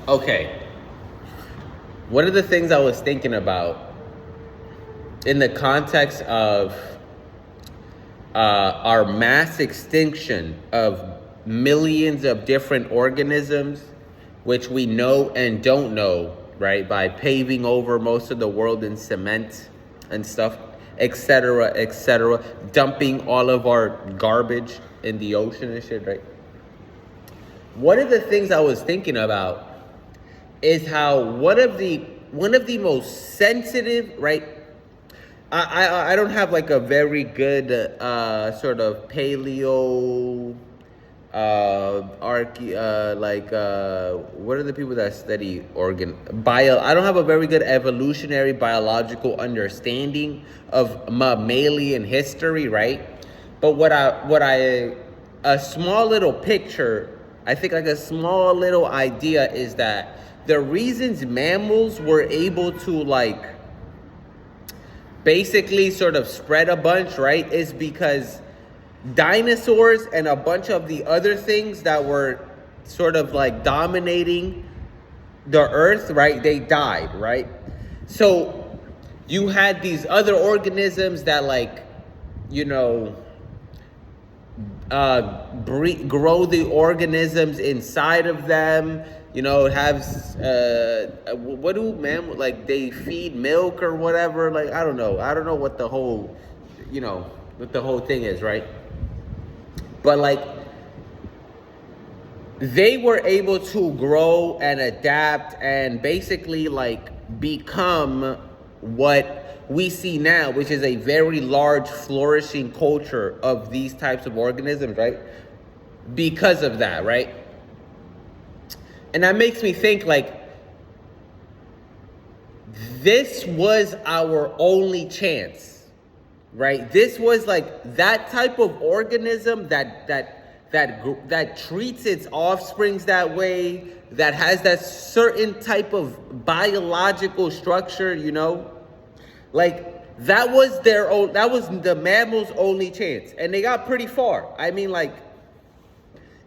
Okay. One of the things I was thinking about in the context of our mass extinction of millions of different organisms, which we know and don't know, right? By paving over most of the world in cement and stuff, etc., dumping all of our garbage in the ocean and shit, right? One of the things I was thinking about is how one of the most sensitive, right? I don't have like a very good sort of paleo what are the people that study I don't have a very good evolutionary biological understanding of mammalian history, right? But what I a small little picture, I think like a small little idea is that the reasons mammals were able to like basically sort of spread a bunch, right, is because dinosaurs and a bunch of the other things that were sort of like dominating the earth, right, they died, right? So you had these other organisms that like, you know, grow the organisms inside of them. You know, it has what do man like they feed milk or whatever. Like I don't know what the whole, what the whole thing is, right? But like they were able to grow and adapt and basically like become what we see now, which is a very large flourishing culture of these types of organisms, right? Because of that, right? And that makes me think like this was our only chance, right? This was like that type of organism that treats its offsprings that way, that has that certain type of biological structure, like that was the mammals' only chance, and they got pretty far. I mean, like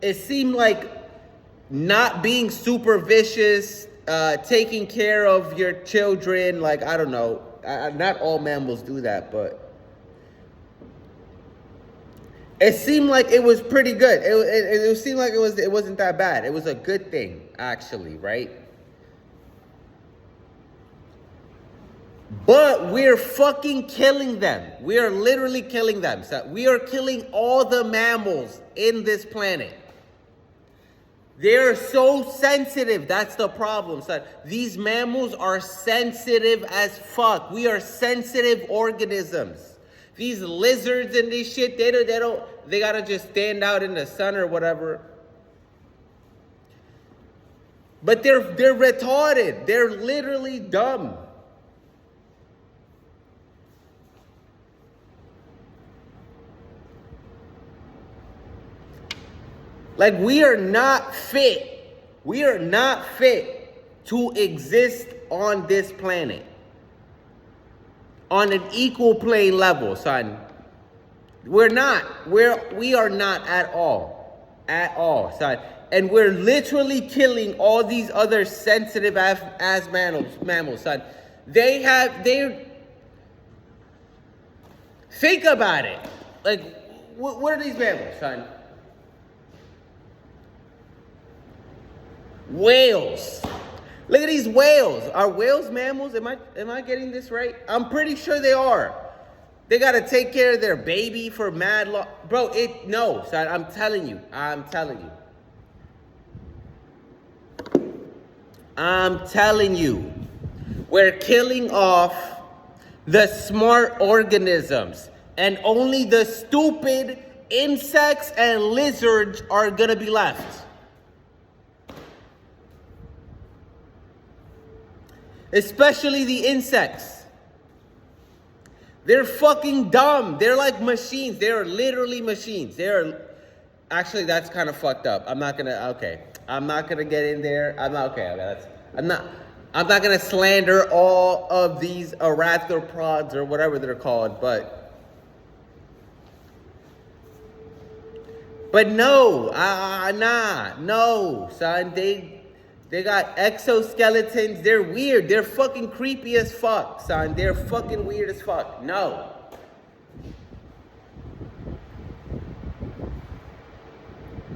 it seemed like not being super vicious, taking care of your children. Like I don't know, not all mammals do that, but it seemed like it was pretty good. It seemed like it wasn't that bad. It was a good thing, actually, right? But we're fucking killing them. We are literally killing them. So we are killing all the mammals in this planet. They're so sensitive. That's the problem, son. These mammals are sensitive as fuck. We are sensitive organisms. These lizards and this shit, they gotta just stand out in the sun or whatever. But they're retarded. They're literally dumb. Like we are not fit. We are not fit to exist on this planet on an equal plane level, son. We're not. We are not at all, son. And we're literally killing all these other sensitive as mammals, son. They think about it. Like, what are these mammals, son? Whales. Look at these whales. Are whales mammals? Am I getting this right? I'm pretty sure they are. They gotta take care of their baby for mad long. Bro, no, son, I'm telling you. I'm telling you. We're killing off the smart organisms, and only the stupid insects and lizards are gonna be left. Especially the insects. They're fucking dumb. They're like machines. They're literally machines. Actually, that's kind of fucked up. I'm not gonna get in there. I'm not gonna slander all of these arthropods or whatever they're called, but no, no, son, They got exoskeletons. They're weird. They're fucking creepy as fuck, son. They're fucking weird as fuck. No.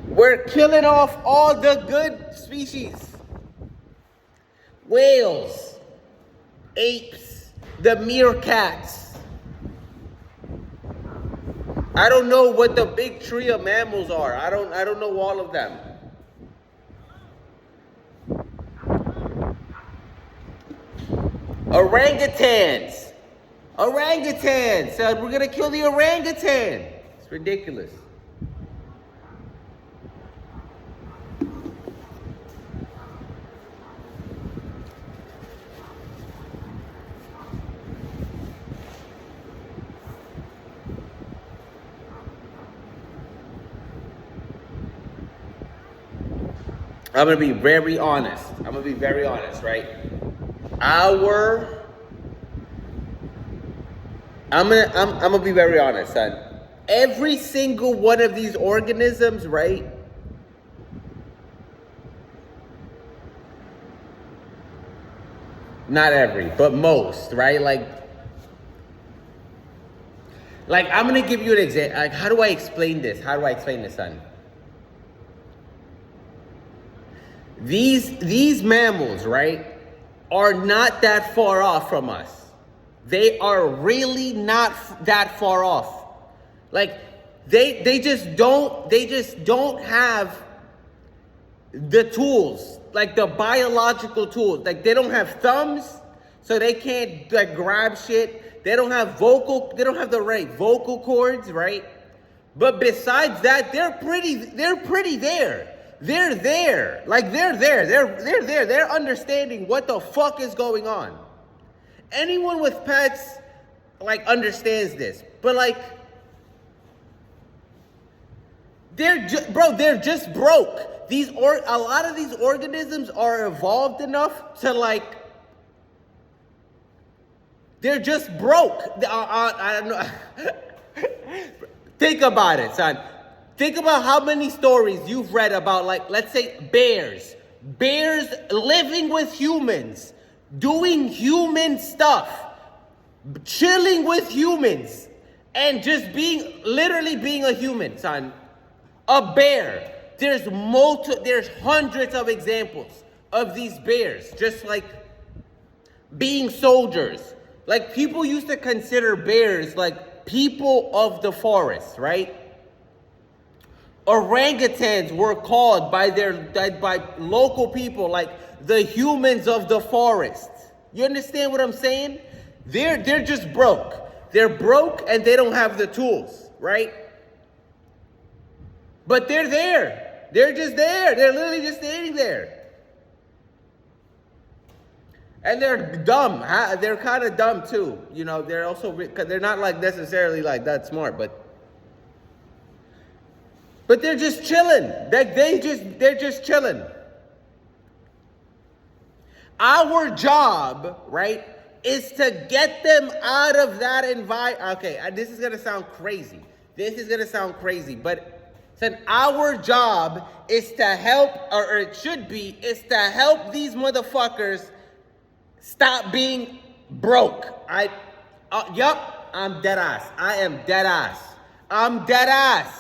We're killing off all the good species. Whales, apes, the meerkats. I don't know what the big tree of mammals are. I don't know all of them. Orangutans. Orangutans. So we're gonna kill the orangutan. It's ridiculous. I'm gonna be very honest. Right? I'm gonna be very honest, son. Every single one of these organisms, right? Not every, but most, right? Like I'm gonna give you an example. Like, how do I explain this? Son? These mammals, right, are not that far off from us. They are really not that far off. Like they just don't have the tools, like the biological tools. Like they don't have thumbs, so they can't like grab shit. They don't have the right vocal cords, right? But besides that, they're pretty there. They're there. Like, they're there. They're there. They're understanding what the fuck is going on. Anyone with pets, like, understands this. But, like, they're just broke. A lot of these organisms are evolved enough to, like, they're just broke. I don't know. Think about it, son. Think about how many stories you've read about, like, let's say bears. Bears living with humans, doing human stuff, chilling with humans, and just literally being a human, son. A bear. There's hundreds of examples of these bears, just like being soldiers. Like, people used to consider bears like people of the forest, right? Orangutans were called by local people like the humans of the forest. You understand what I'm saying? They're just broke. They're broke and they don't have the tools, right? But they're there. They're just there. They're literally just standing there. And they're dumb. They're kind of dumb too. You know, they're not like necessarily like that smart, but they're just chilling. They're just chilling. Our job, right, is to get them out of that environment. Okay, this is gonna sound crazy. But said our job is to help, or it should be, is to help these motherfuckers stop being broke. Yup, I'm dead ass. I am dead ass. I'm dead ass.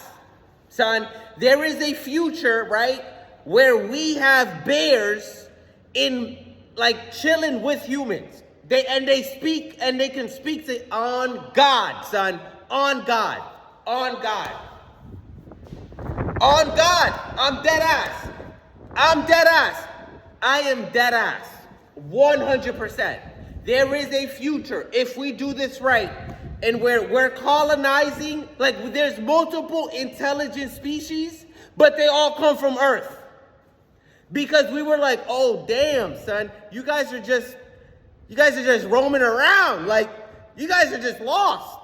Son, there is a future, right, where we have bears in, like, chilling with humans. They can speak on God, son. On God. I'm dead ass. I am dead ass. 100%. There is a future if we do this right. And we're colonizing, like, there's multiple intelligent species, but they all come from Earth. Because we were like, oh, damn, son, you guys are just roaming around. Like, you guys are just lost.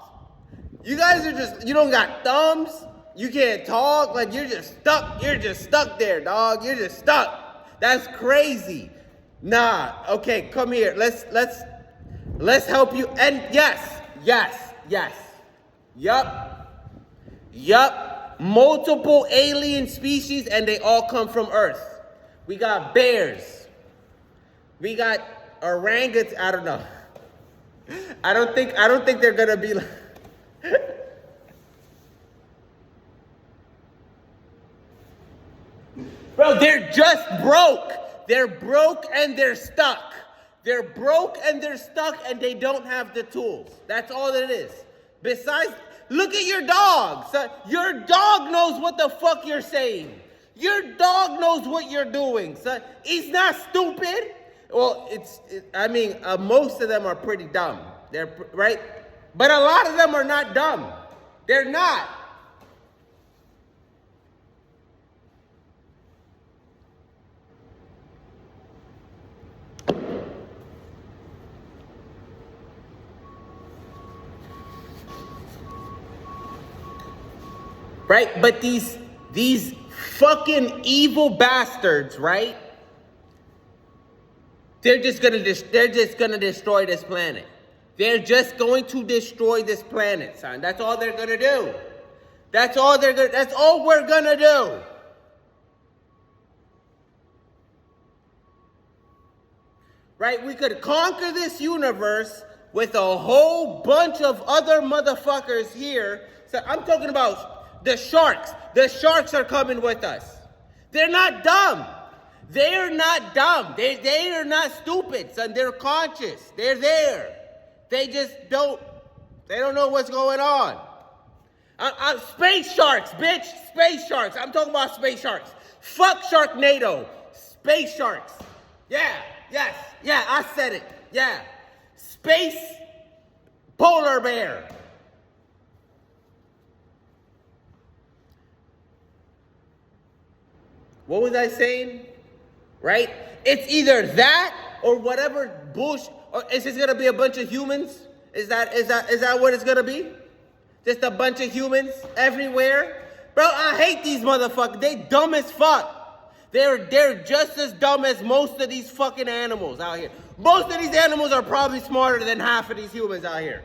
You don't got thumbs. You can't talk. Like, you're just stuck. You're just stuck there, dog. You're just stuck. That's crazy. Nah, okay, come here. Let's help you. And yes. Yup. Multiple alien species, and they all come from Earth. We got bears. We got orangutans. I don't know. I don't think they're gonna be like. Bro, they're just broke. They're broke and they're stuck. They're broke and they're stuck and they don't have the tools. That's all it is. Besides, look at your dog. Son. Your dog knows what the fuck you're saying. Your dog knows what you're doing. Son. He's not stupid. Well, most of them are pretty dumb. They're right, but a lot of them are not dumb. They're not. Right? But these fucking evil bastards, right? They're just gonna destroy this planet. They're just going to destroy this planet, son. That's all they're gonna do. That's all we're gonna do. Right? We could conquer this universe with a whole bunch of other motherfuckers here. So I'm talking about the sharks. The sharks are coming with us. They're not dumb. They're not dumb. They are not stupid, son. They're conscious. They're there. They just don't know what's going on. Space sharks, bitch. Space sharks. I'm talking about space sharks. Fuck Sharknado. Space sharks. Yeah. Yes. Yeah, I said it. Yeah. Space polar bear. What was I saying? Right? It's either that or whatever bullshit. Or is this gonna be a bunch of humans? Is that what it's gonna be? Just a bunch of humans everywhere? Bro, I hate these motherfuckers. They dumb as fuck. They're just as dumb as most of these fucking animals out here. Most of these animals are probably smarter than half of these humans out here.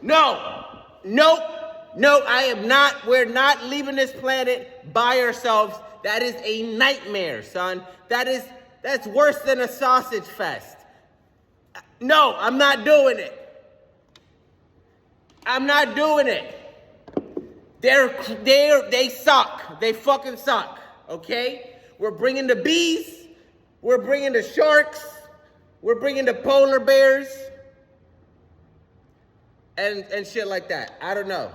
No, I am not. We're not leaving this planet by ourselves. That is a nightmare, son. That's worse than a sausage fest. No, I'm not doing it. I'm not doing it. They suck. They fucking suck. Okay? We're bringing the bees. We're bringing the sharks. We're bringing the polar bears. And shit like that. I don't know.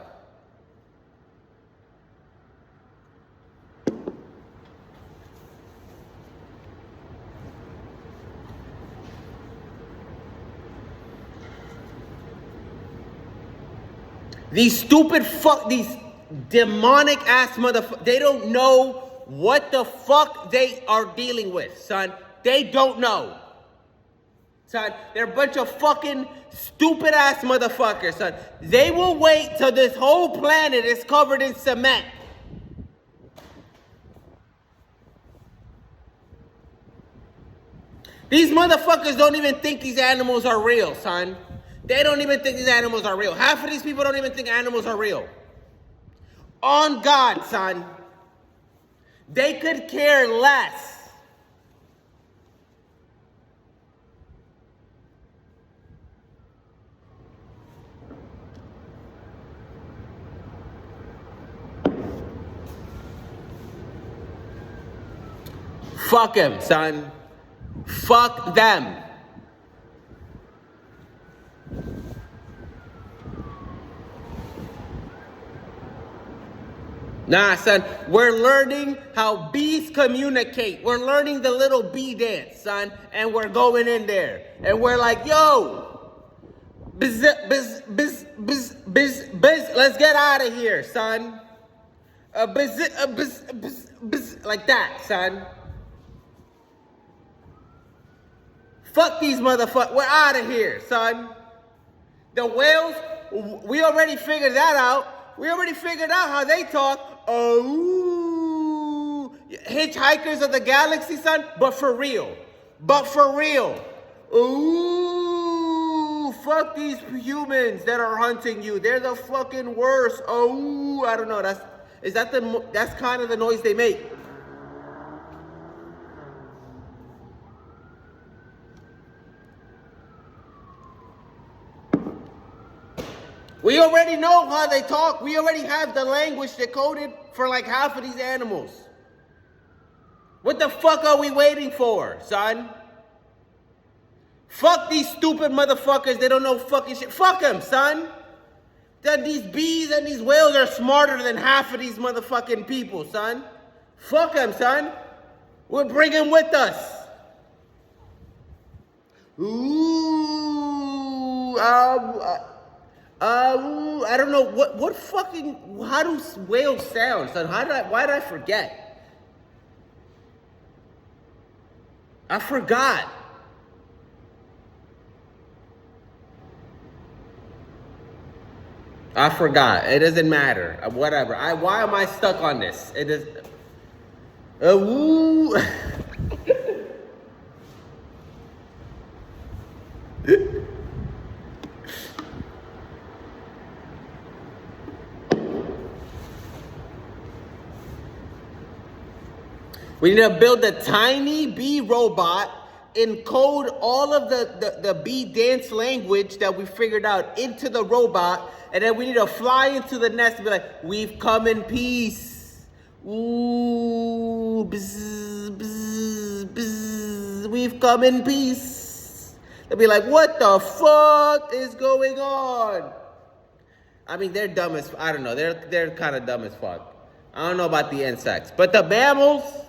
These these demonic ass motherfuckers, they don't know what the fuck they are dealing with, son. They don't know. Son, they're a bunch of fucking stupid ass motherfuckers, son. They will wait till this whole planet is covered in cement. These motherfuckers don't even think these animals are real, son. They don't even think these animals are real. Half of these people don't even think animals are real. On God, son. They could care less. Fuck him, son. Fuck them. Nah, son, we're learning how bees communicate. We're learning the little bee dance, son, and we're going in there. And we're like, yo, biz, let's get out of here, son. Like that, son. Fuck these motherfuckers. We're out of here, son. The whales, we already figured that out. We already figured out how they talk. Oh, hitchhikers of the galaxy, son. But for real. Ooh, fuck these humans that are hunting you. They're the fucking worst. Oh, I don't know. That's kind of the noise they make. We already know how they talk. We already have the language decoded for like half of these animals. What the fuck are we waiting for, son? Fuck these stupid motherfuckers. They don't know fucking shit. Fuck them, son. That these bees and these whales are smarter than half of these motherfucking people, son. Fuck them, son. We'll bring them with us. Ooh, I don't know what fucking. How do whales sound, son? Why did I forget? I forgot. It doesn't matter. Whatever. Why am I stuck on this? It is. Woo. We need to build a tiny bee robot, encode all of the bee dance language that we figured out into the robot, and then we need to fly into the nest and be like, we've come in peace. Ooh, bzz, bzz, bzz, we've come in peace. They'll be like, what the fuck is going on? I mean, they're dumb as, I don't know, they're kind of dumb as fuck. I don't know about the insects, but the mammals,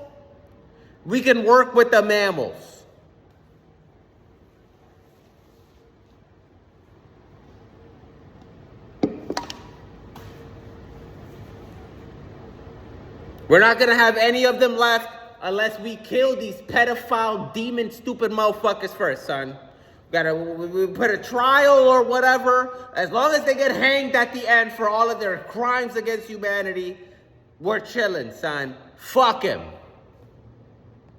we can work with the mammals. We're not gonna have any of them left unless we kill these pedophile, demon, stupid motherfuckers first, son. We put a trial or whatever. As long as they get hanged at the end for all of their crimes against humanity, we're chilling, son. Fuck him.